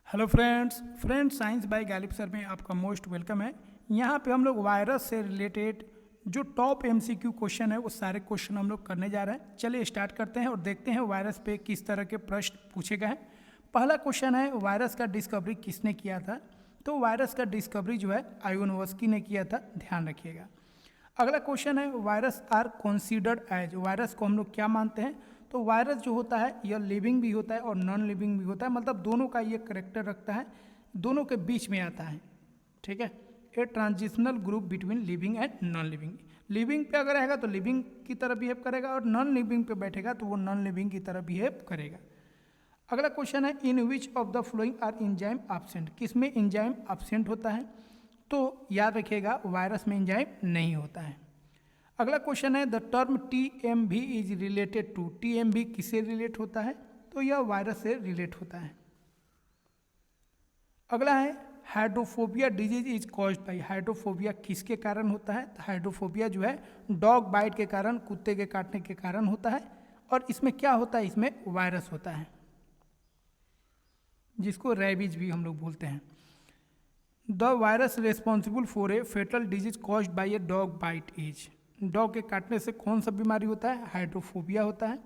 Hello friends science by Ghalib sir में आपका most welcome है। यहाँ पे हम लोग वायरस से रिलेटेड जो टॉप एमसीक्यू क्वेश्चन है वो सारे क्वेश्चन हम लोग करने जा रहे हैं। चलिए स्टार्ट करते हैं और देखते हैं वायरस पे किस तरह के प्रश्न पूछे गए हैं। पहला क्वेश्चन है, वायरस का डिस्कवरी किसने किया था? तो वायरस का डिस्कवरी जो है आयोनोवस्की ने किया था, ध्यान रखिएगा। अगला क्वेश्चन है, virus are considered as, virus को हम लोग क्या मानते हैं? तो वायरस जो होता है यह लिविंग भी होता है और नॉन लिविंग भी होता है, मतलब दोनों का ये करेक्टर रखता है, दोनों के बीच में आता है। ठीक है, a transitional group between living and non living. Living पे अगर रहेगा तो लिविंग की तरह बिहेव करेगा और नॉन लिविंग पे बैठेगा तो वो नॉन लिविंग की तरह बिहेव करेगा। अगला क्वेश्चन है, in which of the following are enzyme absent, किसमें इंजाइम एब्सेंट होता है? तो याद रखिएगा वायरस में इंजाइम नहीं होता है। अगला क्वेश्चन है, the term TMV is related to, TMV किससे रिलेट होता है? तो यह वायरस से रिलेट होता है। अगला है, hydrophobia disease is caused by, hydrophobia किसके कारण होता है? तो हाइड्रोफोबिया जो है डॉग बाइट के कारण, कुत्ते के काटने के कारण होता है। और इसमें क्या होता है? इसमें वायरस होता है जिसको रेबीज भी हम लोग बोलते हैं। The virus responsible for a fatal disease caused by a dog bite is, dog के काटने से कौन सा बीमारी होता है? हाइड्रोफोबिया होता है।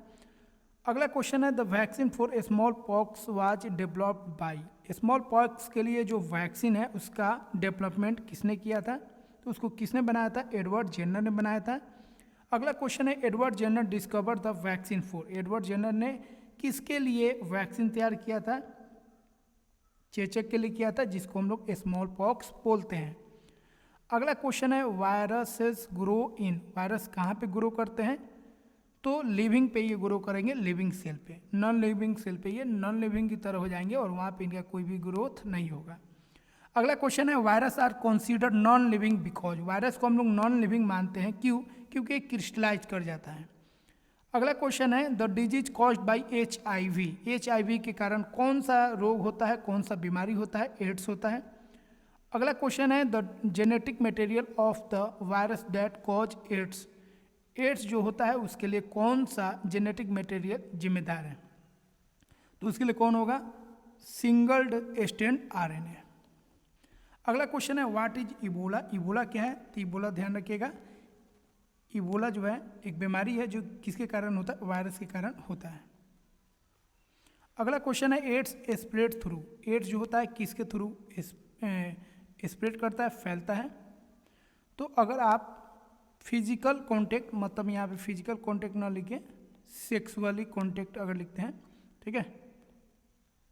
अगला क्वेश्चन है, the vaccine for small pox was developed by, small pox के लिए जो वैक्सीन है उसका डेवलपमेंट किसने किया था? तो उसको किसने बनाया था? एडवर्ड जेनर ने बनाया था। अगला क्वेश्चन है, Edward Jenner discover the vaccine for, Edward Jenner ने किसके लिए वैक्सीन तैयार किया था? चेचक के लिए किया था, जिसको हम लोग स्मॉल पॉक्स बोलते हैं। अगला क्वेश्चन है, वायरसेस ग्रो इन, वायरस कहाँ पे ग्रो करते हैं? तो लिविंग पे ये ग्रो करेंगे, लिविंग सेल पे। नॉन लिविंग सेल पे ये नॉन लिविंग की तरह हो जाएंगे और वहाँ पे इनका कोई भी ग्रोथ नहीं होगा। अगला क्वेश्चन है, virus are considered non living because, virus को हम लोग नॉन लिविंग मानते हैं, क्यों? क्योंकि क्रिस्टलाइज कर जाता है। अगला क्वेश्चन है, the disease caused by HIV, HIV के कारण कौन सा रोग होता है, कौन सा बीमारी होता है? एड्स होता है। अगला क्वेश्चन है, the genetic material of the virus that cause AIDS, AIDS जो होता है उसके लिए कौन सा जेनेटिक मटेरियल जिम्मेदार है? तो उसके लिए कौन होगा? Singled strand RNA। अगला क्वेश्चन है, व्हाट इज इबोला, इबोला क्या है? तो इबोला ध्यान रखिएगा, इबोला जो है एक बीमारी है जो किसके कारण होता है? वायरस के कारण होता है। अगला क्वेश्चन है, एड्स स्प्रेड थ्रू, एड्स जो होता है किसके थ्रू स्प्रेड करता है, फैलता है? तो अगर आप फिजिकल कांटेक्ट, मतलब यहाँ पे फिजिकल कांटेक्ट ना लिखें, सेक्सुअली कांटेक्ट अगर लिखते हैं, ठीक है,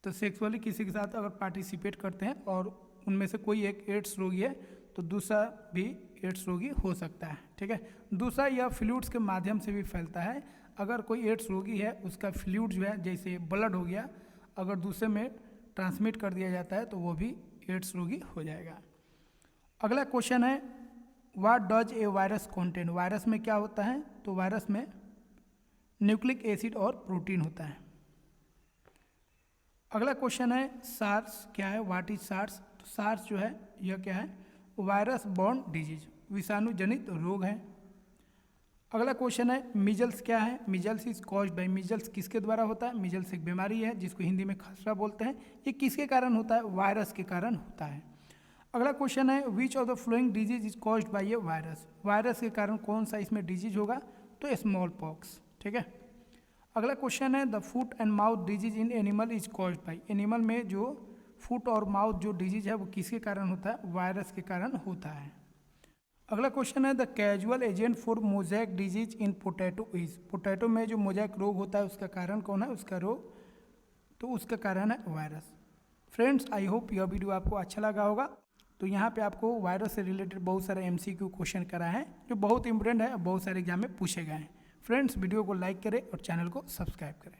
तो सेक्सुअली किसी के साथ अगर पार्टिसिपेट करते हैं और उनमें से कोई एक एड्स रोगी है तो दूसरा भी एड्स रोगी हो सकता है। ठीक है, दूसरा यह फ्लूइड्स के माध्यम से भी फैलता है। अगर कोई एड्स रोगी है उसका फ्लूइड जो है, जैसे ब्लड हो गया, अगर दूसरे में ट्रांसमिट कर दिया जाता है तो वो भी एड्स रोगी हो जाएगा। अगला क्वेश्चन है, what does a virus contain, virus में क्या होता है? तो वायरस में न्यूक्लिक एसिड और प्रोटीन होता है। अगला क्वेश्चन है, सार्स क्या है? What is SARS? तो सार्स जो है यह क्या है? वायरस बॉर्न डिजीज, विषाणु जनित रोग है। अगला क्वेश्चन है, मिजल्स क्या है? Measles is caused by, measles किसके द्वारा होता है? मिजल्स एक बीमारी है जिसको हिंदी में खसरा बोलते हैं। ये किसके कारण होता है? वायरस के कारण होता है। अगला क्वेश्चन है, विच of the flowing disease is caused by A virus, virus के कारण कौन सा इसमें डिजीज होगा? तो स्मॉल पॉक्स। ठीक है, अगला क्वेश्चन है, the foot and mouth disease in animal is caused by, animal में जो फुट और माउथ जो डिजीज है वो किसके कारण होता है? वायरस के कारण होता है। अगला क्वेश्चन है, the casual agent for mosaic disease in potato is, potato में जो मोजैक रोग होता है उसका कारण कौन है? उसका रोग, तो उसका कारण है वायरस। फ्रेंड्स, आई होप यह वीडियो आपको अच्छा लगा होगा। तो यहाँ पे आपको वायरस से रिलेटेड बहुत सारे MCQ क्वेश्चन कराए हैं जो बहुत इंपॉर्टेंट है, बहुत सारे एग्जाम में पूछे गए हैं। फ्रेंड्स, वीडियो को लाइक करें और चैनल को सब्सक्राइब करें।